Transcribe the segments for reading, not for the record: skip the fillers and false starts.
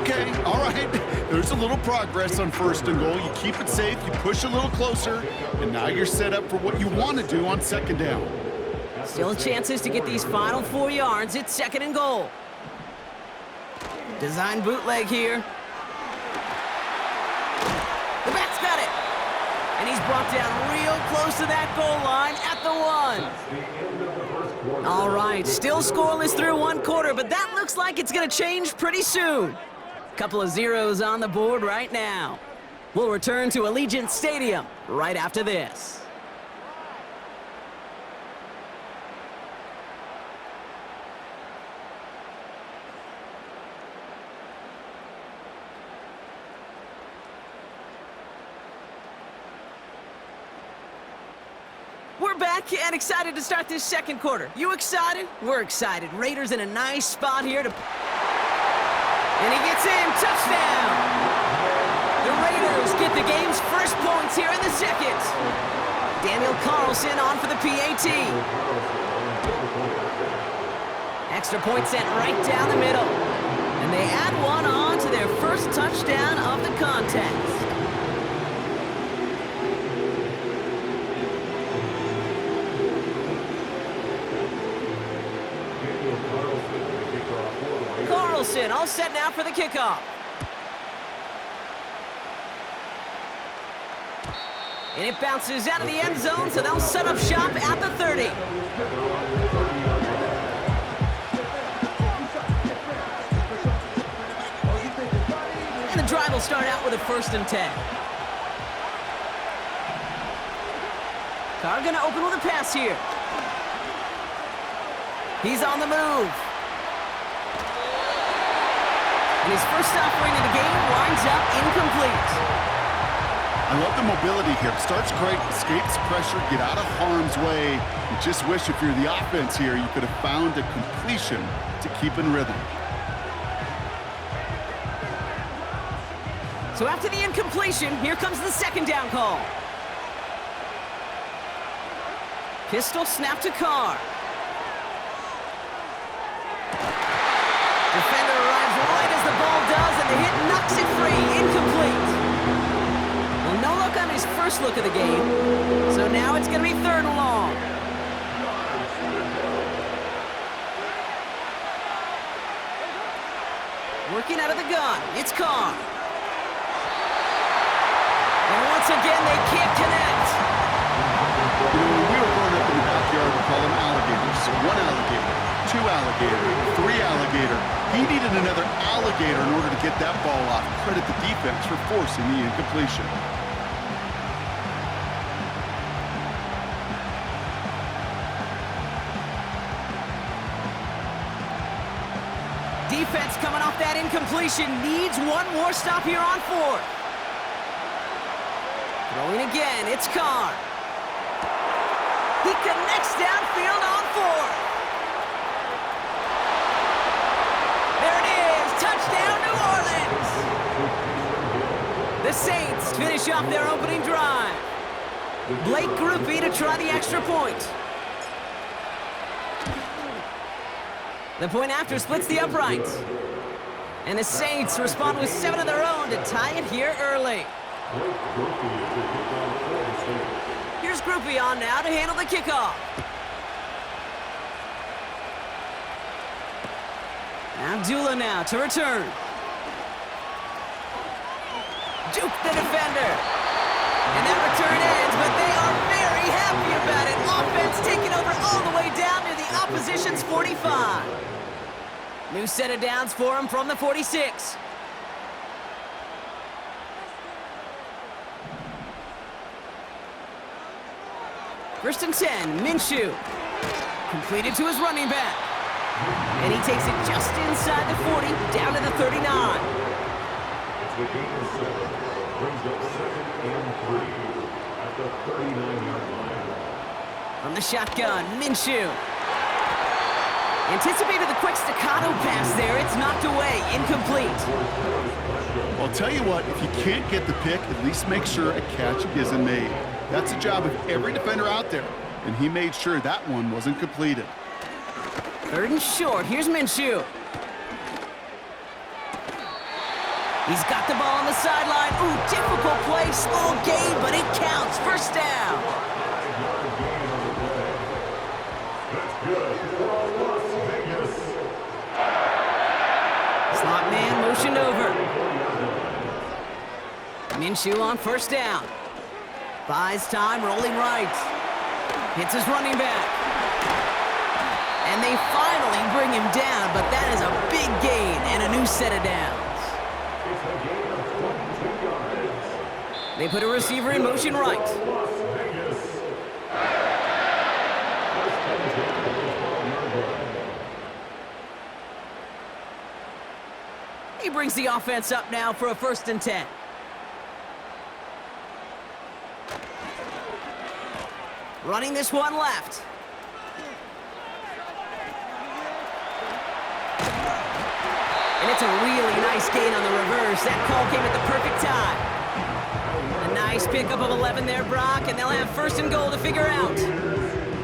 Okay, all right. There's a little progress on 1st and goal. You keep it safe, you push a little closer, and now you're set up for what you want to do on 2nd down. Still chances to get these final 4 yards. It's 2nd and goal. Design bootleg here. The back's got it. And he's brought down real close to that goal line at the 1. All right, still scoreless through 1 quarter, but that looks like it's going to change pretty soon. Couple of zeros on the board right now. We'll return to Allegiant Stadium right after this. We're back and excited to start this 2nd quarter. You excited? We're excited. Raiders in a nice spot here to... And he gets in. Touchdown! The Raiders get the game's first points here in the 2nd. Daniel Carlson on for the PAT. Extra point sent right down the middle. And they add one on to their first touchdown of the contest. Carlson all set now for the kickoff. And it bounces out of the end zone, so they'll set up shop at the 30. And the drive will start out with a 1st and 10. Carr gonna open with a pass here. He's on the move. And his first offering of the game winds up incomplete. I love the mobility here. Starts great, escapes pressure, get out of harm's way. You just wish if you're the offense here, you could have found a completion to keep in rhythm. So after the incompletion, here comes the 2nd down call. Pistol snap to Carr. Defender arrives right as the ball does, and the hit knocks it free. Incomplete. Well, no look on his first look of the game, so now it's going to be 3rd and long. Working out of the gun, it's Carr. And once again, they can't connect. You know, when we were growing up in the backyard, we call them alligators. 1 alligator, 2 alligator, 3 alligator. He needed another alligator in order to get that ball off. Credit the defense for forcing the incompletion. Defense coming off that incompletion needs one more stop here on 4th. Throwing again, it's Carr. He connects downfield on 4th. There it is, touchdown New Orleans. The Saints finish off their opening drive. Blake Grupe to try the extra point. The point after splits the uprights. And the Saints respond with 7 of their own to tie it here early. Here's Grupe on now to handle the kickoff. Abdullah now to return. Duke the defender. And that return ends, but they are very happy about it. Offense taking over all the way down near the opposition's 45. New set of downs for him from the 46. First and 10, Minshew. Completed to his running back. And he takes it just inside the 40, down to the 39. The game is set. Brings up 2nd and 3 at the 39-yard line. From the shotgun, Minshew. Anticipated the quick staccato pass there. It's knocked away, incomplete. I'll tell you what, if you can't get the pick, at least make sure a catch isn't made. That's the job of every defender out there, and he made sure that one wasn't completed. 3rd and short. Here's Minshew. He's got the ball on the sideline. Ooh, difficult play, small gain, but it counts. First down. 5-yard gain on the play. That's good for Las Vegas. Slot man motioned over. Minshew on first down. Buys time, rolling right. Hits his running back. And they finally bring him down, but that is a big gain and a new set of downs. It's a gain of 22 yards. They put a receiver in motion right. Las Vegas. First and 10 on the 12-yard line. He brings the offense up now for a 1st and 10. Running this one left. And it's a really nice gain on the reverse. That call came at the perfect time. A nice pickup of 11 there, Brock, and they'll have 1st and goal to figure out.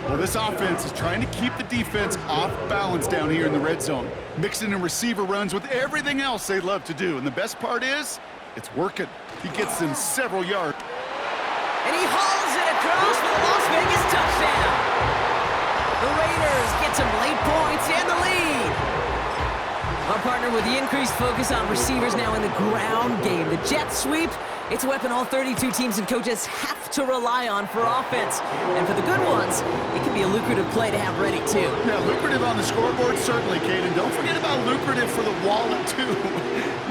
Well, this offense is trying to keep the defense off balance down here in the red zone, mixing in receiver runs with everything else they love to do. And the best part is, it's working. He gets them several yards. And he hauls it across for the Las Vegas touchdown. The Raiders get some late points and the lead. Our partner with the increased focus on receivers now in the ground game. The jet sweep, it's a weapon all 32 teams and coaches have to rely on for offense. And for the good ones, it can be a lucrative play to have ready, too. Yeah, lucrative on the scoreboard, certainly, Caden. Don't forget about lucrative for the wallet, too.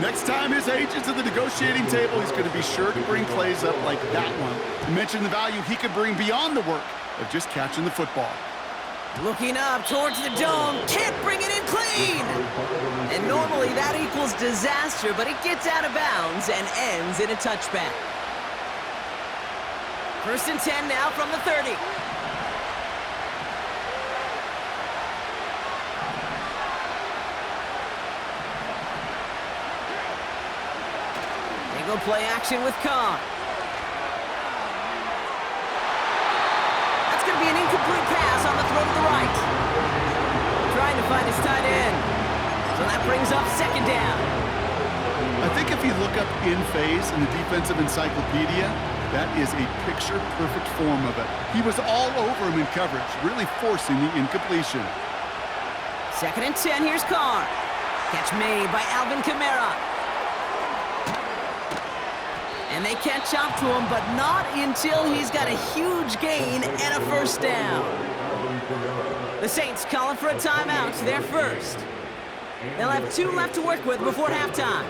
Next time his agent's at the negotiating table, he's going to be sure to bring plays up like that one. To mention the value he could bring beyond the work of just catching the football. Looking up towards the dome, can't bring it in clean! And normally that equals disaster, but it gets out of bounds and ends in a touchback. 1st and 10 now from the 30. They go play action with Carr. That's going to be an incomplete pass on the throw to the right. Trying to find his tight end. So that brings up 2nd down. I think if you look up in phase in the defensive encyclopedia, that is a picture-perfect form of it. He was all over him in coverage, really forcing the incompletion. 2nd and 10, here's Carr. Catch made by Alvin Kamara. And they catch up to him, but not until he's got a huge gain and a 1st down. The Saints calling for a timeout, their first. They'll have 2 left to work with before halftime.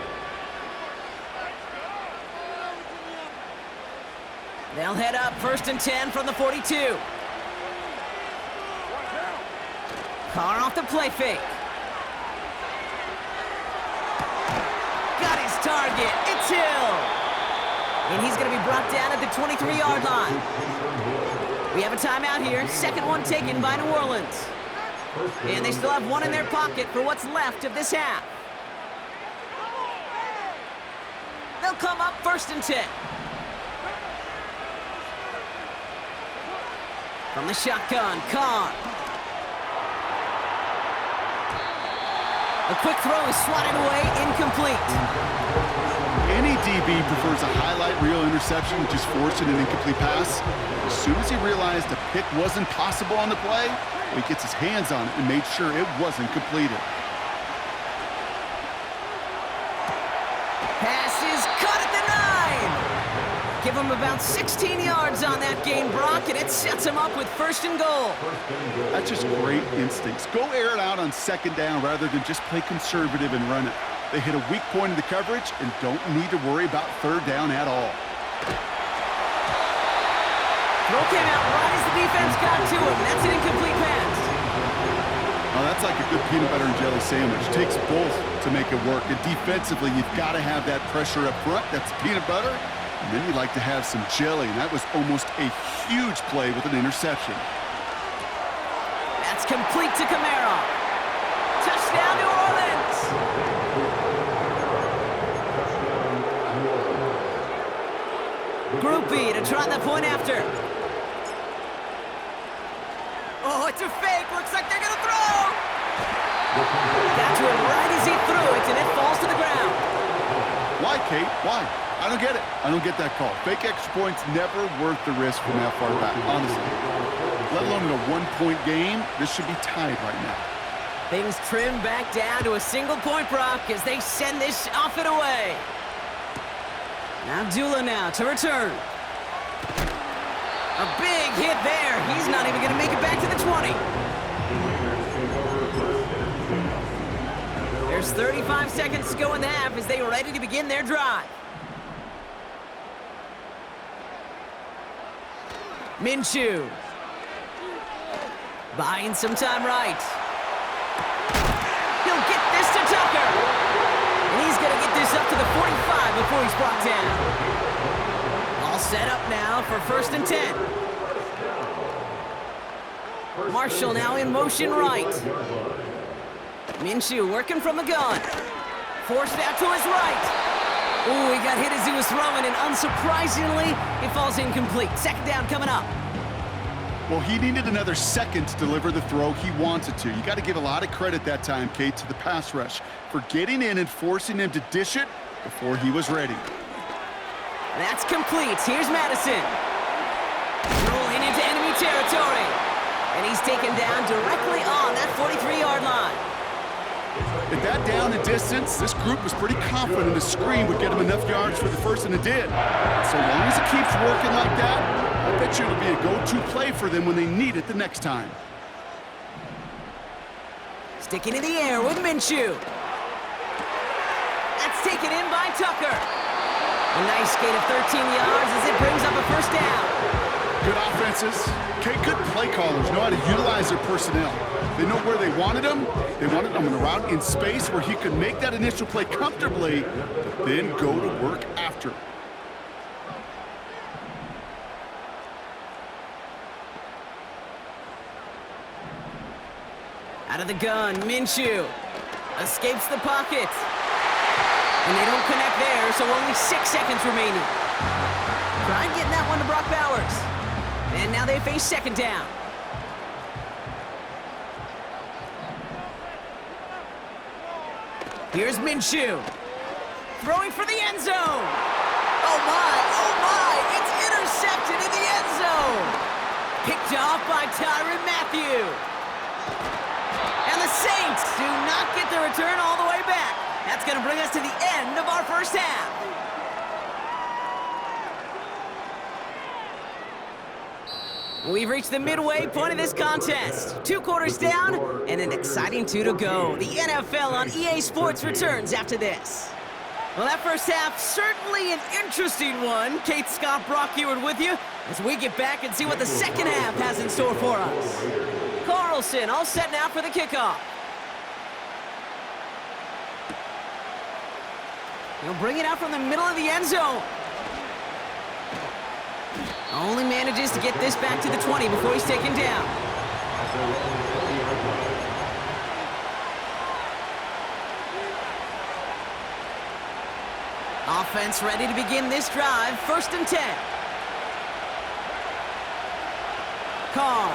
They'll head up 1st and 10 from the 42. Carr off the play fake. Got his target. It's Hill. And he's going to be brought down at the 23-yard line. We have a timeout here. 2nd one taken by New Orleans. And they still have 1 in their pocket for what's left of this half. They'll come up 1st and 10. From the shotgun, Carr. A quick throw is swatted away, incomplete. Any DB prefers a highlight reel interception, which is forcing an incomplete pass. As soon as he realized a pick wasn't possible on the play, he gets his hands on it and made sure it wasn't completed. Pass is caught at the 9. Give him about 16 yards on that game, Brock, and it sets him up with 1st and goal. That's just great instincts. Go air it out on 2nd down rather than just play conservative and run it. They hit a weak point in the coverage and don't need to worry about 3rd down at all. Throw came out right as the defense got to him. That's an incomplete pass. Well, that's like a good peanut butter and jelly sandwich. It takes both to make it work. And defensively, you've got to have that pressure up front. That's peanut butter. And then you like to have some jelly. And that was almost a huge play with an interception. That's complete to Kamara. Touchdown, New Orleans. Group B to try the point after. Oh, it's a fake. Looks like they're going to throw. Got to him right as he threw it, and it falls to the ground. Why, Kate? Why? I don't get it. I don't get that call. Fake extra points never worth the risk from that far back, honestly. Let alone in a one-point game, this should be tied right now. Things trim back down to a single point, Brock, as they send this off and away. Abdullah now to return. A big hit there. He's not even going to make it back to the 20. There's 35 seconds to go in the half as they are ready to begin their drive. Minshew. Buying some time right. He'll get this to Tucker. And he's going to get this up to the 45 before he's brought down. All set up now for 1st and 10. Marshall now in motion right. Minshew working from the gun. Forced out to his right. Ooh, he got hit as he was throwing, and unsurprisingly, it falls incomplete. 2nd down coming up. Well, he needed another second to deliver the throw he wanted to. You got to give a lot of credit that time, Kate, to the pass rush for getting in and forcing him to dish it before he was ready. That's complete. Here's Madison. Rolling into enemy territory. And he's taken down directly on that 43-yard line. At that down and distance, this group was pretty confident the screen would get him enough yards for the first, and it did. So long as it keeps working like that, I bet you it'll be a go-to play for them when they need it the next time. Sticking in the air with Minshew. That's taken in by Tucker. A nice gain of 13 yards as it brings up a 1st down. Good offenses. Okay, good play callers know how to utilize their personnel. They know where they wanted him. They wanted him on a route in space where he could make that initial play comfortably, but then go to work after. Out of the gun, Minshew escapes the pocket. And they don't connect there, so only 6 seconds remaining. Trying getting that one to Brock Bowers. And now they face 2nd down. Here's Minshew. Throwing for the end zone. Oh my, it's intercepted in the end zone. Picked off by Tyrann Mathieu. And the Saints do not get the return all the way back. That's going to bring us to the end of our 1st half. We've reached the midway point of this contest. 2 quarters down and an exciting 2 to go. The NFL on EA Sports returns after this. Well, that 1st half, certainly an interesting one. Kate, Scott, Brock Ewart with you as we get back and see what the 2nd half has in store for us. Carlson all set now for the kickoff. He'll bring it out from the middle of the end zone. Only manages to get this back to the 20 before he's taken down. Offense ready to begin this drive. 1st and 10. Carr.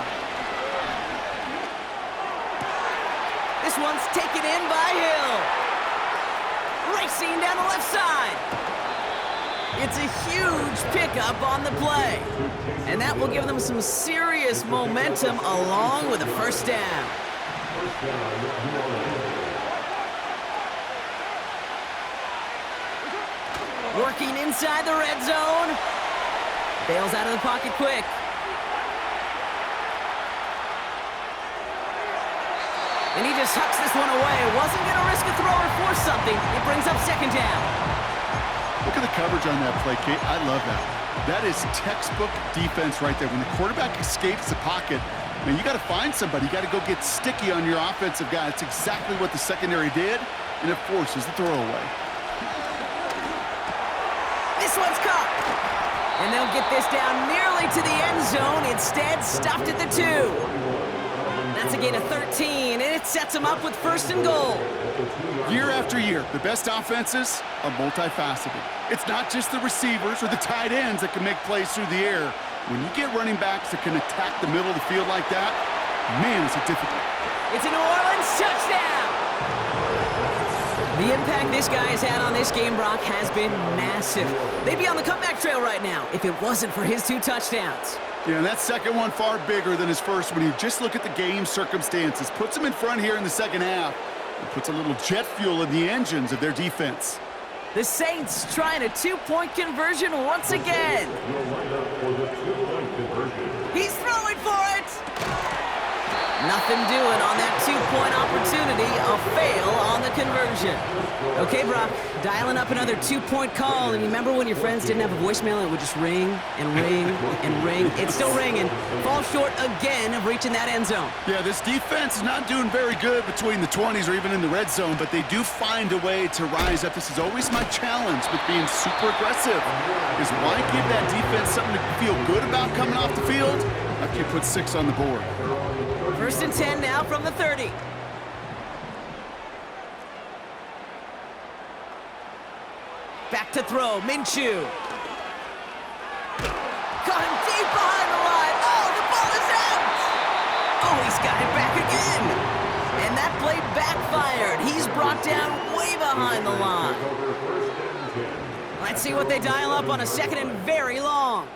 This one's taken in by Hill. Racing down the left side. It's a huge pickup on the play. And that will give them some serious momentum along with a 1st down. Working inside the red zone. Bails out of the pocket quick. And he just hucks this one away. Wasn't going to risk a throw or force something. It brings up 2nd down. Look at the coverage on that play, Kate. I love that. That is textbook defense right there. When the quarterback escapes the pocket, man, you got to find somebody. You got to go get sticky on your offensive guy. It's exactly what the secondary did, and it forces the throwaway. This one's caught. And they'll get this down nearly to the end zone. Instead, stopped at the 2. That's a gain of 13, and it sets them up with 1st and goal. Year after year, the best offenses are multifaceted. It's not just the receivers or the tight ends that can make plays through the air. When you get running backs that can attack the middle of the field like that, man, is it difficult. It's a New Orleans touchdown. The impact this guy has had on this game, Brock, has been massive. They'd be on the comeback trail right now if it wasn't for his 2 touchdowns. Yeah, and that second one far bigger than his first one. You just look at the game circumstances. Puts him in front here in the second half. It puts a little jet fuel in the engines of their defense. The Saints trying a 2-point conversion once again. Your lineup for the 2-point conversion. He's throwing for it. Nothing doing on that 2-point opportunity. A fail on the conversion. Okay, Brock, dialing up another 2-point call. And remember when your friends didn't have a voicemail and it would just ring and ring and ring? It's still ringing. Fall short again of reaching that end zone. Yeah, this defense is not doing very good between the 20s or even in the red zone, but they do find a way to rise up. This is always my challenge with being super aggressive, is why give that defense something to feel good about coming off the field after you put 6 on the board. 1st and 10 now from the 30. Back to throw, Minshew. Got him deep behind the line. Oh, the ball is out. Oh, he's got it back again. And that play backfired. He's brought down way behind the line. Let's see what they dial up on a 2nd and very long.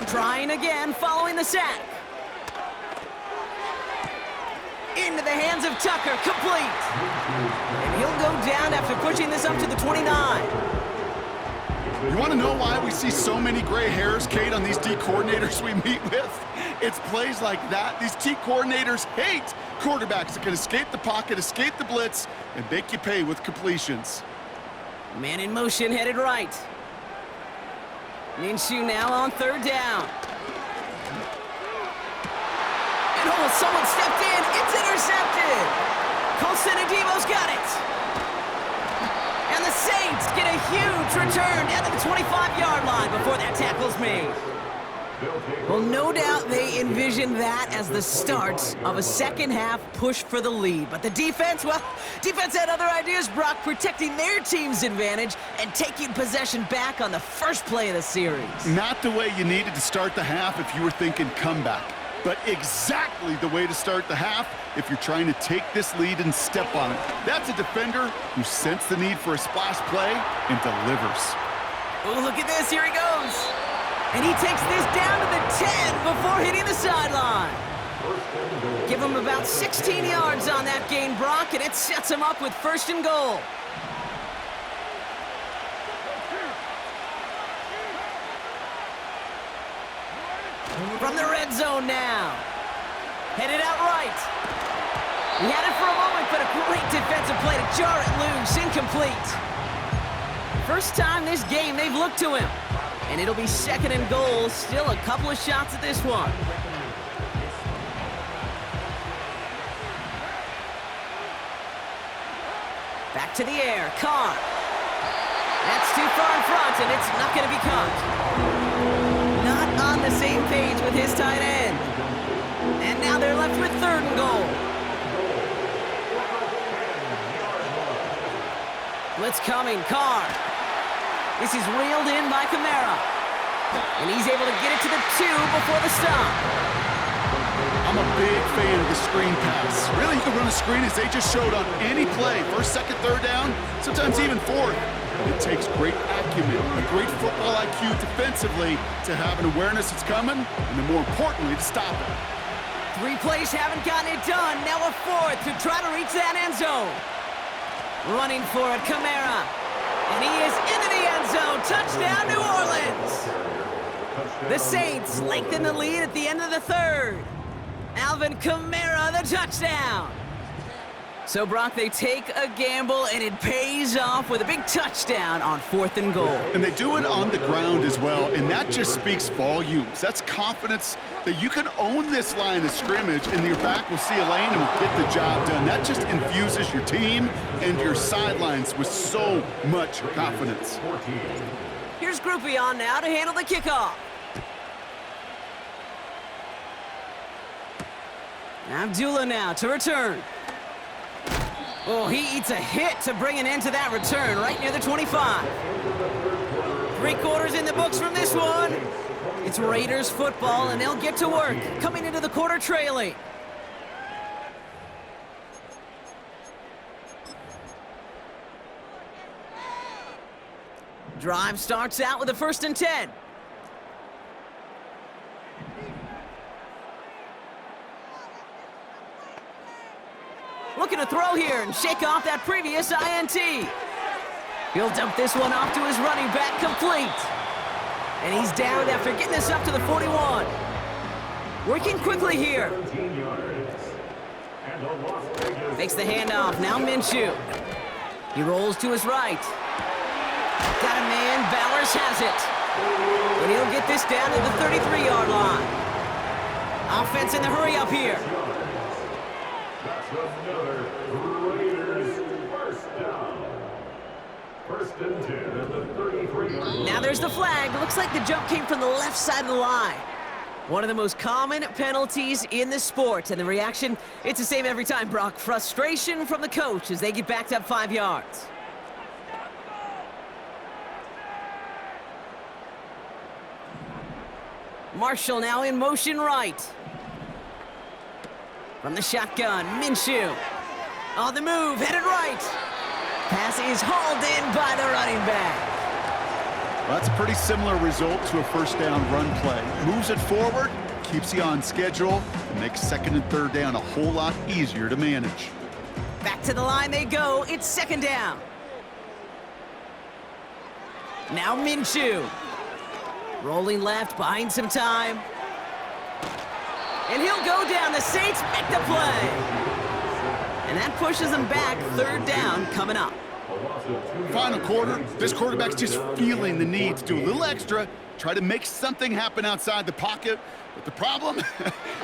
Trying again, following the sack. Into the hands of Tucker, complete. And he'll go down after pushing this up to the 29. You want to know why we see so many gray hairs, Kate, on these D coordinators we meet with? It's plays like that. These D coordinators hate quarterbacks that can escape the pocket, escape the blitz, and make you pay with completions. Man in motion, headed right. Minshew now on 3rd down. And oh, someone stepped in. It's intercepted. Colson Adebo's got it. And the Saints get a huge return down to the 25-yard line before that tackle's made. Well, no doubt they envisioned that as the start of a 2nd half push for the lead. But the defense, well, defense had other ideas, Brock, protecting their team's advantage and taking possession back on the first play of the series. Not the way you needed to start the half if you were thinking comeback, but exactly the way to start the half if you're trying to take this lead and step on it. That's a defender who sensed the need for a splash play and delivers. Oh, look at this. Here he goes. And he takes this down to the 10 before hitting the sideline. Give him about 16 yards on that gain, Brock, and it sets him up with 1st and goal. From the red zone now. Headed out right. He had it for a moment, but a great defensive play to jar it loose. Incomplete. First time this game they've looked to him. And it'll be 2nd and goal. Still a couple of shots at this one. Back to the air. Carr. That's too far in front, and it's not going to be caught. Not on the same page with his tight end. And now they're left with 3rd and goal. Blitz coming. Carr. This is reeled in by Kamara. And he's able to get it to the 2 before the stop. I'm a big fan of the screen pass. Really, you can run a screen as they just showed on any play. 1st, 2nd, 3rd down, sometimes even 4th. It takes great acumen, a great football IQ defensively to have an awareness it's coming, and then more importantly, to stop it. 3 plays haven't gotten it done. Now a 4th to try to reach that end zone. Running for it, Kamara. And he is into the end zone. Touchdown, New Orleans. The Saints lengthen the lead at the end of the 3rd. Alvin Kamara, the touchdown. So, Brock, they take a gamble, and it pays off with a big touchdown on 4th and goal. And they do it on the ground as well, and that just speaks volumes. That's confidence that you can own this line of scrimmage, and your back will see a lane and will get the job done. That just infuses your team and your sidelines with so much confidence. Here's Groupie on now to handle the kickoff. Abdullah now to return. Oh, he eats a hit to bring an end to that return right near the 25. 3 quarters in the books from this one. It's Raiders football, and they'll get to work, coming into the quarter trailing. Drive starts out with a 1st and 10. Looking to throw here and shake off that previous INT. He'll dump this one off to his running back, complete. And he's down after getting this up to the 41. Working quickly here. Makes the handoff, now Minshew. He rolls to his right. Got a man, Bowers has it. And he'll get this down to the 33-yard line. Offense in the hurry up here. Another Raiders first down. 1st and 10 at the 33-yard line. Now there's the flag. Looks like the jump came from the left side of the line. One of the most common penalties in the sport. And the reaction, it's the same every time, Brock. Frustration from the coach as they get backed up 5 yards. Marshall now in motion right. From the shotgun, Minshew. On the move, headed right. Pass is hauled in by the running back. Well, that's a pretty similar result to a 1st down run play. Moves it forward, keeps you on schedule, and makes 2nd and 3rd down a whole lot easier to manage. Back to the line they go. It's 2nd down. Now Minshew. Rolling left, buying some time. And he'll go down. The Saints make the play. And that pushes them back. 3rd down coming up. Final quarter, this quarterback's just feeling the need to do a little extra, try to make something happen outside the pocket. But the problem,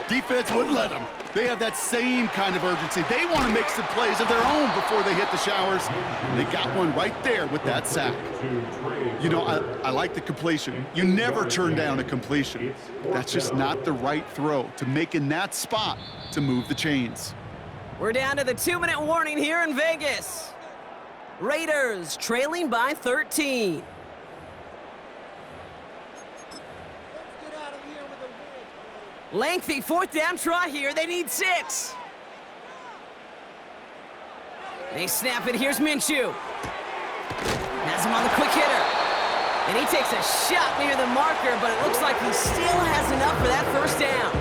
defense wouldn't let them. They have that same kind of urgency. They want to make some plays of their own before they hit the showers. And they got one right there with that sack. You know, I like the completion. You never turn down a completion. That's just not the right throw to make in that spot to move the chains. We're down to the 2-minute warning here in Vegas. Raiders trailing by 13. Lengthy 4th down try here. They need 6. They snap it. Here's Minshew. Has him on the quick hitter. And he takes a shot near the marker, but it looks like he still has enough for that 1st down.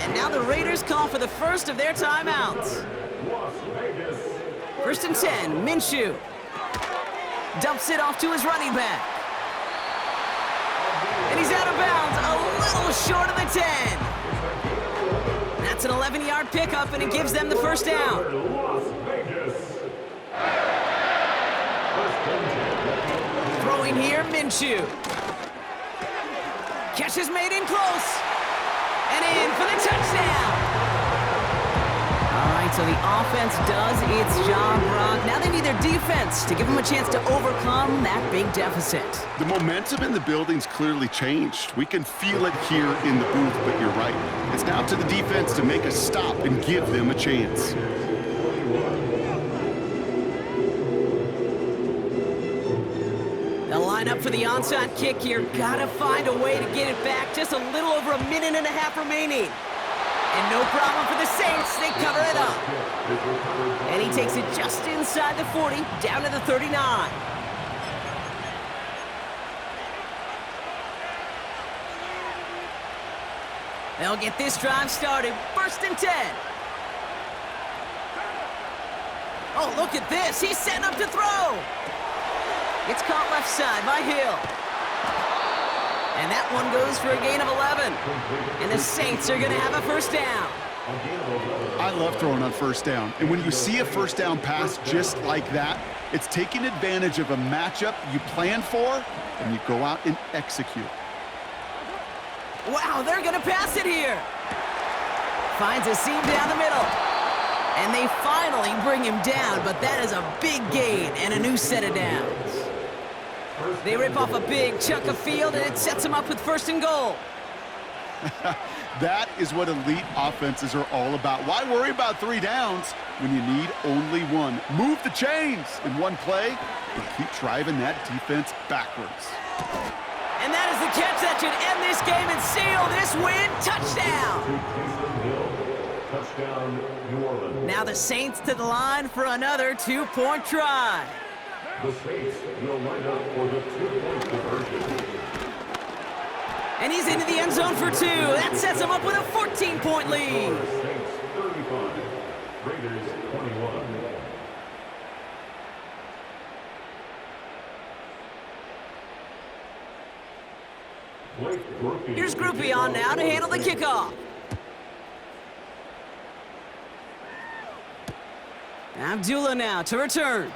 And now the Raiders call for the first of their timeouts. 1st and 10, Minshew. Dumps it off to his running back. And he's out of bounds, a little short of the 10. That's an 11-yard pickup, and it gives them the 1st down. Throwing here, Minshew. Catch is made in close. And in for the touchdown. All right, so the offense does its job, Brock. Now they need their defense to give them a chance to overcome that big deficit. The momentum in the building's clearly changed. We can feel it here in the booth, but you're right. It's now to the defense to make a stop and give them a chance. They'll line up for the onside kick here. Gotta find a way to get it back. Just a little over a minute and a half remaining. And no problem for the Saints. They cover it up. And he takes it just inside the 40, down to the 39. They'll get this drive started. 1st and 10. Oh, look at this. He's setting up to throw. It's caught left side by Hill. And that one goes for a gain of 11. And the Saints are going to have a 1st down. I love throwing on 1st down. And when you see a 1st down pass just like that, it's taking advantage of a matchup you plan for, and you go out and execute. Wow, they're going to pass it here. Finds a seam down the middle. And they finally bring him down, but that is a big gain and a new set of downs. They rip off a big chunk of field, and it sets them up with 1st and goal. That is what elite offenses are all about. Why worry about 3 downs when you need only 1? Move the chains in one play and keep driving that defense backwards. And that is the catch that should end this game and seal this win. Touchdown! Touchdown, New Orleans. Now the Saints to the line for another 2-point try. The Saints will line up for the two-point conversion. And he's into the end zone for 2. That sets him up with a 14-point lead. Saints 35, Raiders 21. Here's Groupie on now to handle the kickoff. Abdullah now to return.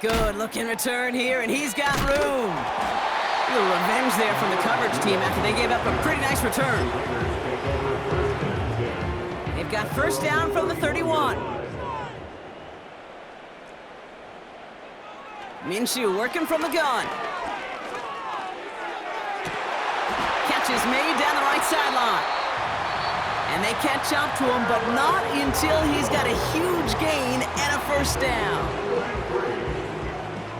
Good looking return here, and he's got room. A little revenge there from the coverage team after they gave up a pretty nice return. They've got first down from the 31. Minshew working from the gun. Catch is made down the right sideline. And they catch up to him, but not until he's got a huge gain and a first down.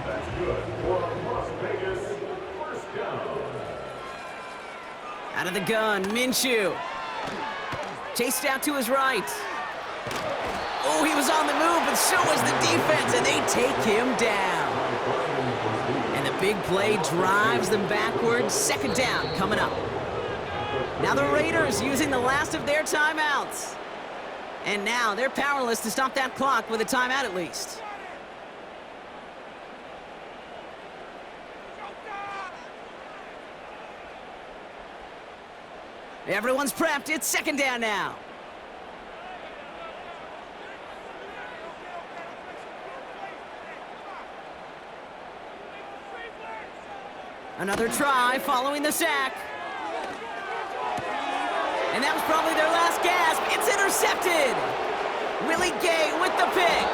That's good for Las Vegas. First down. Out of the gun, Minshew. Chased out to his right. Oh, he was on the move, but so was the defense, and they take him down. And the big play drives them backwards. Second down coming up. Now the Raiders using the last of their timeouts. And now they're powerless to stop that clock with a timeout at least. Everyone's prepped. It's second down now. Another try following the sack. And that was probably their last gasp. It's intercepted. Willie Gay with the pick.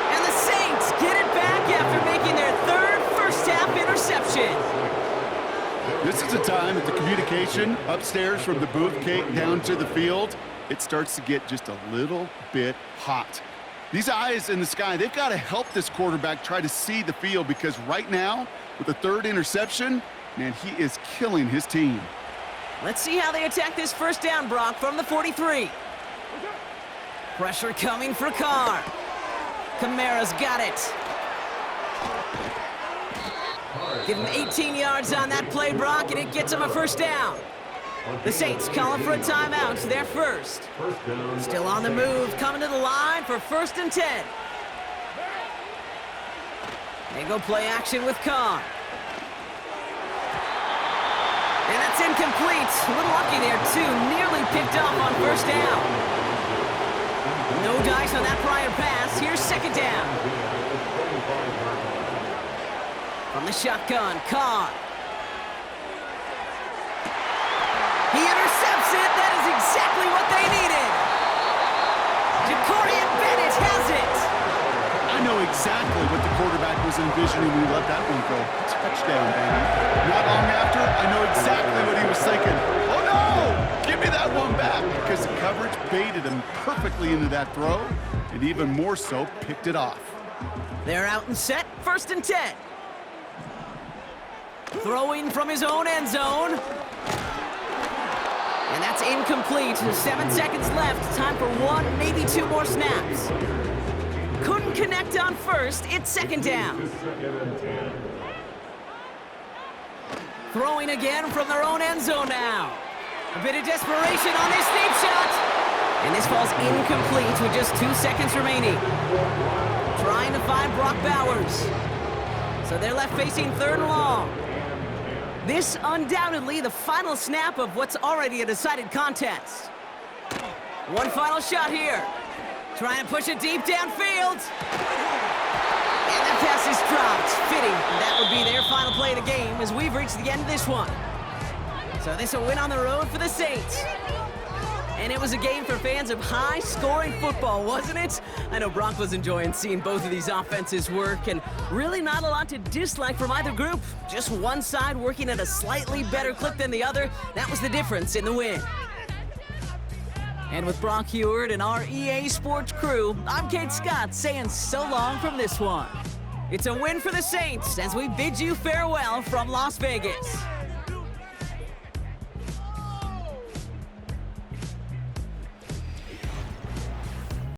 And the Saints get it back after making their third first-half interception. This is a time that the communication upstairs from the booth cake down to the field, it starts to get just a little bit hot. These eyes in the sky, they've got to help this quarterback try to see the field, because right now, with the third interception, man, he is killing his team. Let's see how they attack this first down, Brock, from the 43. Pressure coming for Carr. Kamara's got it. Give him 18 yards on that play, Brock, and it gets him a first down. The Saints calling for a timeout. Their first. Still on the move, coming to the line for 1st and 10. They go play action with Carr. And that's incomplete. A little lucky there, too. Nearly picked up on first down. No dice on that prior pass. Here's second down. From the shotgun, Carr. He intercepts it. That is exactly what they needed. Jacorian Bennett has it. I know exactly what the quarterback was envisioning when he let that one go. Touchdown, baby. Not long after, I know exactly what he was thinking. Oh, no! Give me that one back, because the coverage baited him perfectly into that throw, and even more so, picked it off. They're out and set. 1st and 10. Throwing from his own end zone. And that's incomplete. 7 seconds left. Time for 1, maybe 2 more snaps. Couldn't connect on first. It's second down. Throwing again from their own end zone now. A bit of desperation on this deep shot. And this falls incomplete with just 2 seconds remaining. Trying to find Brock Bowers. So they're left facing 3rd and long. This undoubtedly the final snap of what's already a decided contest. One final shot here. Trying to push it deep downfield. And that pass is dropped. Fitting. That would be their final play of the game as we've reached the end of this one. So this a win on the road for the Saints. And it was a game for fans of high-scoring football, wasn't it? I know Brock was enjoying seeing both of these offenses work, and really not a lot to dislike from either group. Just one side working at a slightly better clip than the other. That was the difference in the win. And with Brock Heward and our EA Sports crew, I'm Kate Scott saying so long from this one. It's a win for the Saints as we bid you farewell from Las Vegas.